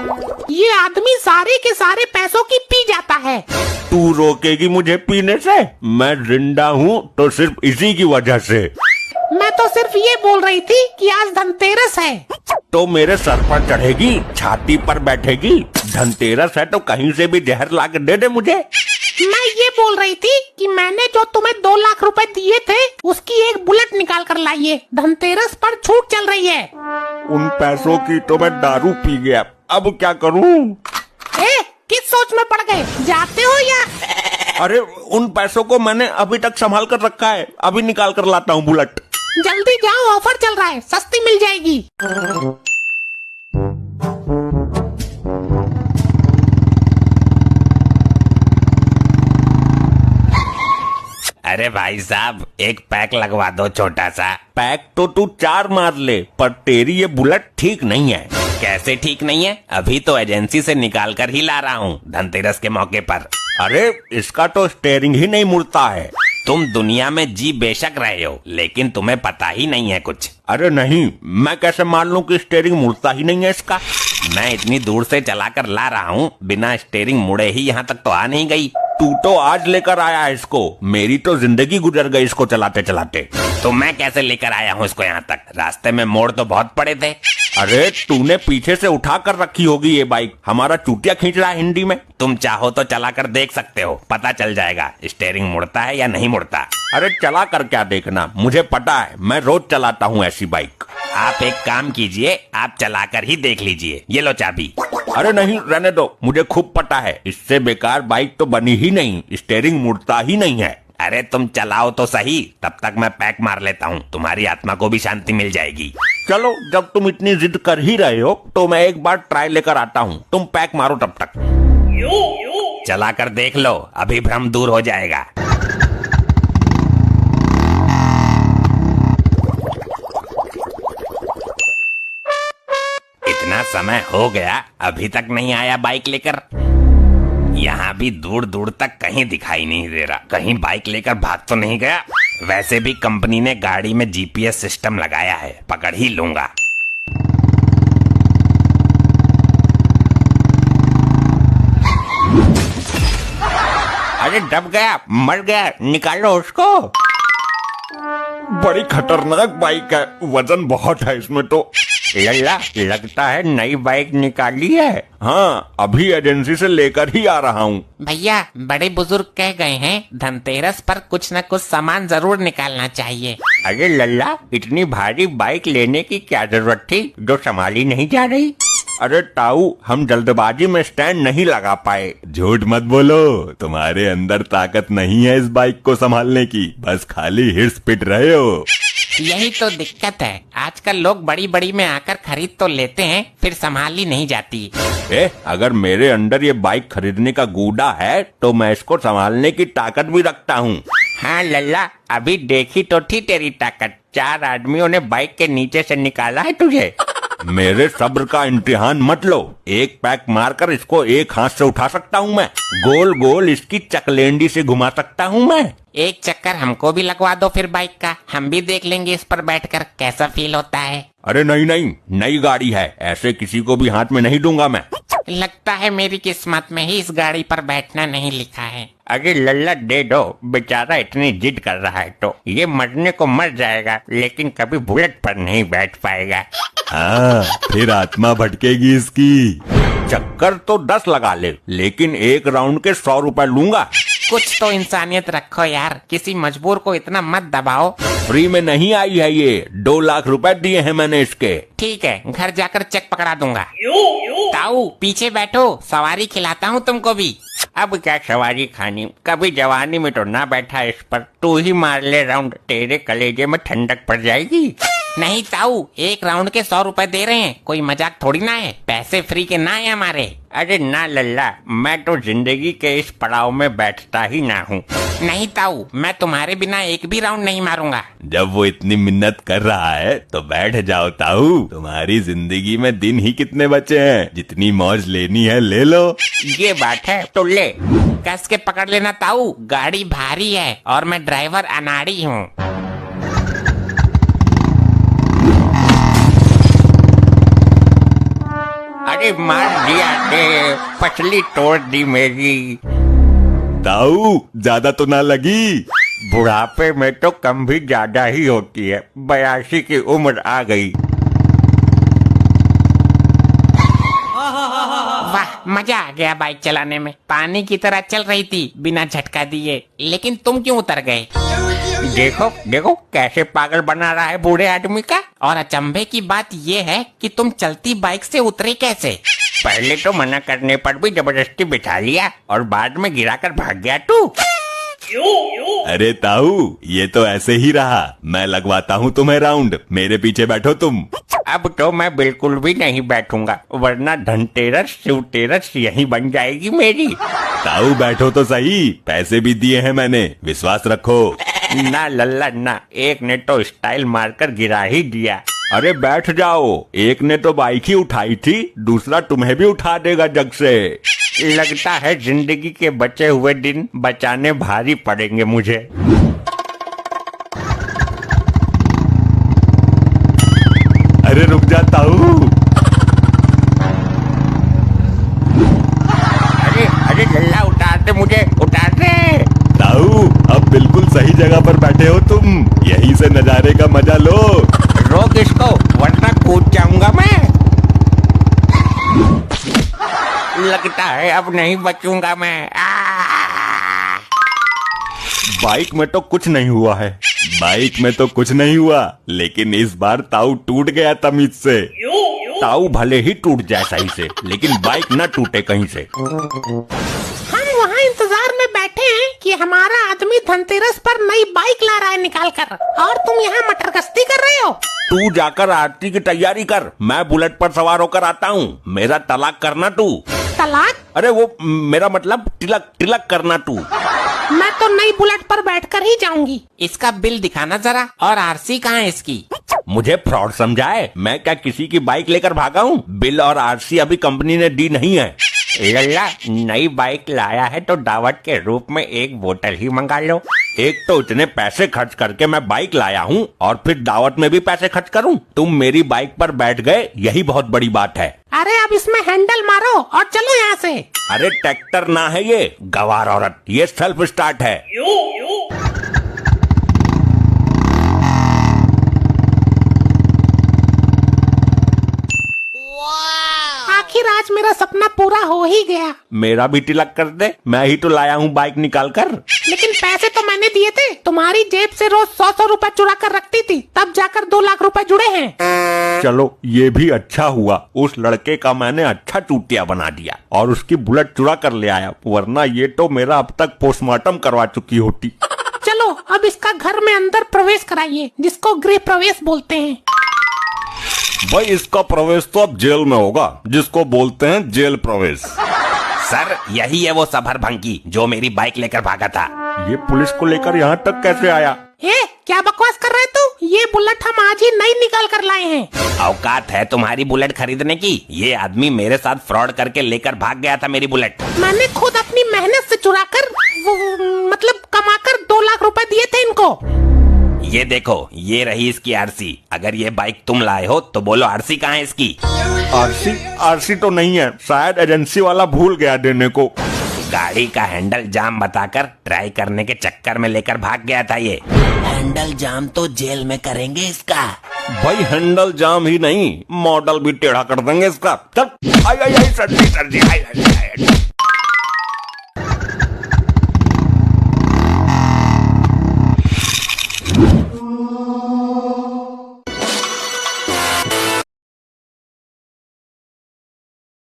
ये आदमी सारे के सारे पैसों की पी जाता है। तू रोकेगी मुझे पीने से? मैं जिंदा हूँ तो सिर्फ इसी की वजह से। मैं तो सिर्फ ये बोल रही थी कि आज धनतेरस है। तो मेरे सर पर चढ़ेगी, छाती पर बैठेगी। धनतेरस है तो कहीं से भी जहर ला के दे दे मुझे। मैं ये बोल रही थी कि मैंने जो तुम्हें 2 लाख रुपए दिए थे उसकी एक बुलेट निकाल कर लाइए, धनतेरस पर छूट चल रही है। उन पैसों की तो मैं दारू पी गया, अब क्या करूं? किस सोच में पड़ गए, जाते हो या? अरे उन पैसों को मैंने अभी तक संभाल कर रखा है, अभी निकाल कर लाता हूँ बुलेट। जल्दी जाओ, ऑफर चल रहा है, सस्ती मिल जाएगी। अरे भाई साहब, एक पैक लगवा दो छोटा सा। पैक तो तू 4 मार ले, पर तेरी ये बुलेट ठीक नहीं है। कैसे ठीक नहीं है? अभी तो एजेंसी से निकाल कर ही ला रहा हूँ धनतेरस के मौके पर। अरे इसका तो स्टेयरिंग ही नहीं मुड़ता है। तुम दुनिया में जी बेशक रहे हो, लेकिन तुम्हें पता ही नहीं है कुछ। अरे नहीं, मैं कैसे मान लूं कि स्टेयरिंग मुड़ता ही नहीं है इसका? मैं इतनी दूर से चला कर ला रहा हूँ, बिना स्टेयरिंग मुड़े ही यहाँ तक तो आ नहीं गई। तू तो आज लेकर आया है इसको, मेरी तो जिंदगी गुजर गई इसको चलाते चलाते। तो मैं कैसे लेकर आया हूँ इसको यहाँ तक? रास्ते में मोड़ तो बहुत पड़े थे। अरे तूने पीछे से उठा कर रखी होगी ये बाइक, हमारा चूतिया खींच रहा है हिंदी में। तुम चाहो तो चला कर देख सकते हो, पता चल जाएगा स्टेयरिंग मुड़ता है या नहीं मुड़ता। अरे चला कर क्या देखना, मुझे पता है, मैं रोज चलाता हूँ ऐसी बाइक। आप एक काम कीजिए, आप चलाकर ही देख लीजिए, ये लो चाबी। अरे नहीं, रहने दो, मुझे खूब पता है, इससे बेकार बाइक तो बनी ही नहीं, स्टेयरिंग मुड़ता ही नहीं है। अरे तुम चलाओ तो सही, तब तक मैं पैक मार लेता हूँ, तुम्हारी आत्मा को भी शांति मिल जाएगी। चलो, जब तुम इतनी जिद कर ही रहे हो तो मैं एक बार ट्राई लेकर आता हूँ, तुम पैक मारो तब तक। चला कर देख लो, अभी भ्रम दूर हो जाएगा। इतना समय हो गया, अभी तक नहीं आया बाइक लेकर। यहाँ भी दूर दूर तक कहीं दिखाई नहीं दे रहा, कहीं बाइक लेकर भाग तो नहीं गया। वैसे भी कंपनी ने गाड़ी में जीपीएस सिस्टम लगाया है, पकड़ ही लूंगा। अरे दब गया, मर गया, निकालो उसको। बड़ी खतरनाक बाइक है, वजन बहुत है इसमें तो। लल्ला, लगता है नई बाइक निकाली है। हाँ, अभी एजेंसी से लेकर ही आ रहा हूँ। भैया, बड़े बुजुर्ग कह गए हैं धनतेरस पर कुछ न कुछ सामान जरूर निकालना चाहिए। अरे लल्ला, इतनी भारी बाइक लेने की क्या जरूरत थी जो संभाली नहीं जा रही? अरे ताऊ, हम जल्दबाजी में स्टैंड नहीं लगा पाए। झूठ मत बोलो, तुम्हारे अंदर ताकत नहीं है इस बाइक को संभालने की, बस खाली हिर्स पिट रहे हो। यही तो दिक्कत है, आजकल लोग बड़ी बड़ी में आकर खरीद तो लेते हैं, फिर संभाली नहीं जाती। अगर मेरे अंदर ये बाइक खरीदने का गूदा है तो मैं इसको संभालने की ताकत भी रखता हूँ। हाँ लल्ला, अभी देखी तो थी तेरी ताकत, 4 आदमियों ने बाइक के नीचे से निकाला है तुझे। मेरे सब्र का इम्तिहान मत लो, एक पैक मारकर इसको एक हाथ से उठा सकता हूँ मैं, गोल गोल इसकी चकलेंडी से घुमा सकता हूँ मैं। एक चक्कर हमको भी लगवा दो फिर बाइक का, हम भी देख लेंगे इस पर बैठकर कैसा फील होता है। अरे नहीं नहीं, नई गाड़ी है, ऐसे किसी को भी हाथ में नहीं दूंगा मैं। लगता है मेरी किस्मत में ही इस गाड़ी पर बैठना नहीं लिखा है। अरे लल्ला दे दो, बेचारा इतनी जिद कर रहा है तो ये मरने को मर जाएगा, लेकिन कभी बुलेट पर नहीं बैठ पाएगा। हाँ, फिर आत्मा भटकेगी इसकी। चक्कर तो 10 लगा ले, लेकिन एक राउंड के 100 रुपए लूंगा। कुछ तो इंसानियत रखो यार, किसी मजबूर को इतना मत दबाओ। फ्री में नहीं आई है ये, 2 लाख रुपए दिए हैं मैंने इसके। ठीक है, घर जाकर चेक पकड़ा दूंगा। ताऊ, पीछे बैठो, सवारी खिलाता हूँ तुमको भी। अब क्या सवारी खानी, कभी जवानी में तो ना बैठा इस पर, तू ही मार ले राउंड, तेरे कलेजे में ठंडक पड़ जाएगी। नहीं ताऊ, एक राउंड के 100 रुपए दे रहे हैं, कोई मजाक थोड़ी ना है, पैसे फ्री के ना है हमारे। अरे ना लल्ला, मैं तो जिंदगी के इस पड़ाव में बैठता ही ना हूँ। नहीं ताऊ, मैं तुम्हारे बिना एक भी राउंड नहीं मारूंगा। जब वो इतनी मिन्नत कर रहा है तो बैठ जाओ ताऊ, तुम्हारी जिंदगी में दिन ही कितने बचे हैं, जितनी मौज लेनी है ले लो। ये बात है तो ले। कस के पकड़ लेना ताऊ, गाड़ी भारी है और मैं ड्राइवर अनाड़ी हूँ। अरे अरे मार दिया ने, पसली तोड़ दी मेरी। ताऊ ज्यादा तो ना लगी? बुढ़ापे में तो कम भी ज्यादा ही होती है, 82 की उम्र आ गई। वाह, मजा आ गया बाइक चलाने में। पानी की तरह चल रही थी बिना झटका दिए। लेकिन तुम क्यों उतर गए? देखो देखो कैसे पागल बना रहा है बूढ़े आदमी का। और अचंभे की बात ये है कि तुम चलती बाइक से उतरे कैसे? पहले तो मना करने पर भी जबरदस्ती बिठा लिया और बाद में गिराकर भाग गया तू। अरे ताऊ ये तो ऐसे ही रहा। मैं लगवाता हूँ तुम्हें राउंड, मेरे पीछे बैठो तुम। अब तो मैं बिल्कुल भी नहीं बैठूंगा, वरना धनतेरस शिवतेरस यही बन जाएगी मेरी। ताऊ बैठो तो सही, पैसे भी दिए हैं मैंने, विश्वास रखो। ना लल्ला ना, एक ने तो स्टाइल मारकर गिरा ही दिया। अरे बैठ जाओ, एक ने तो बाइक ही उठाई थी, दूसरा तुम्हें भी उठा देगा जग से। लगता है जिंदगी के बचे हुए दिन बचाने भारी पड़ेंगे मुझे। अरे रुक जा ताऊ। अरे अरे लल्ला उतार दे मुझे, उतार दे। ताऊ अब बिल्कुल सही जगह पर बैठे हो तुम, यहीं से नजारे का मजा लो। रोक इसको वरना कूद जाऊंगा मैं। लगता है अब नहीं बचूंगा मैं। बाइक में तो कुछ नहीं हुआ है। बाइक में तो कुछ नहीं हुआ, लेकिन इस बार ताऊ टूट गया तमीज से। ताऊ भले ही टूट जाए सही से, लेकिन बाइक न टूटे कहीं से। हम वहाँ इंतजार में बैठे हैं कि हमारा आदमी धनतेरस पर नई बाइक ला रहा है निकाल कर, और तुम यहाँ मटर गश्ती कर रहे हो। तू जाकर आरती की तैयारी कर, मैं बुलेट पर सवार होकर आता हूँ। मेरा तलाक करना तू। तलाक? अरे वो मेरा मतलब तिलक, तिलक करना तू। मैं तो नई बुलेट पर बैठकर ही जाऊंगी। इसका बिल दिखाना जरा, और आरसी कहाँ है इसकी? मुझे फ्रॉड समझाए? मैं क्या किसी की बाइक लेकर भागा हूँ? बिल और आरसी अभी कंपनी ने दी नहीं है। लल्ला नई बाइक लाया है तो दावत के रूप में एक बोतल ही मंगा लो। एक तो इतने पैसे खर्च करके मैं बाइक लाया हूँ और फिर दावत में भी पैसे खर्च करूँ? तुम मेरी बाइक पर बैठ गए, यही बहुत बड़ी बात है। अरे अब इसमें हैंडल मारो और चलो यहाँ से। अरे ट्रैक्टर ना है ये, गवार औरत, ये सेल्फ स्टार्ट है। आखिर आज मेरा सपना पूरा हो ही गया। मेरा भी तिलक कर दे, मैं ही तो लाया हूँ बाइक निकाल कर। लेकिन पैसे तो मैंने दिए थे। तुम्हारी जेब से रोज 100 रुपए चुरा कर रखती थी, तब जाकर 2 लाख रुपए जुड़े हैं। चलो ये भी अच्छा हुआ, उस लड़के का मैंने अच्छा चूतिया बना दिया और उसकी बुलेट चुरा कर ले आया, वरना ये तो मेरा अब तक पोस्टमार्टम करवा चुकी होती। चलो अब इसका घर में अंदर प्रवेश कराइए, जिसको गृह प्रवेश बोलते हैं। भाई इसका प्रवेश तो अब जेल में होगा, जिसको बोलते हैं जेल प्रवेश। सर यही है वो सफर भंगी जो मेरी बाइक लेकर भागा था। ये पुलिस को लेकर यहाँ तक कैसे आया? क्या बकवास कर रहे तू? ये बुलेट हम आज ही नई निकाल कर लाए हैं। औकात है तुम्हारी बुलेट खरीदने की? ये आदमी मेरे साथ फ्रॉड करके लेकर भाग गया था मेरी बुलेट। मैंने खुद अपनी मेहनत से चुरा कर मतलब कमाकर 2 लाख रुपए दिए थे इनको। ये देखो, ये रही इसकी आरसी। अगर ये बाइक तुम लाए हो तो बोलो आरसी कहाँ है इसकी? आरसी तो नहीं है, शायद एजेंसी वाला भूल गया देने को। गाड़ी का हैंडल जाम बताकर ट्राई करने के चक्कर में लेकर भाग गया था ये। हैंडल जाम तो जेल में करेंगे इसका। भाई हैंडल जाम ही नहीं, मॉडल भी टेढ़ा कर देंगे इसका। चल, आई सर्दी सर्दी, आई।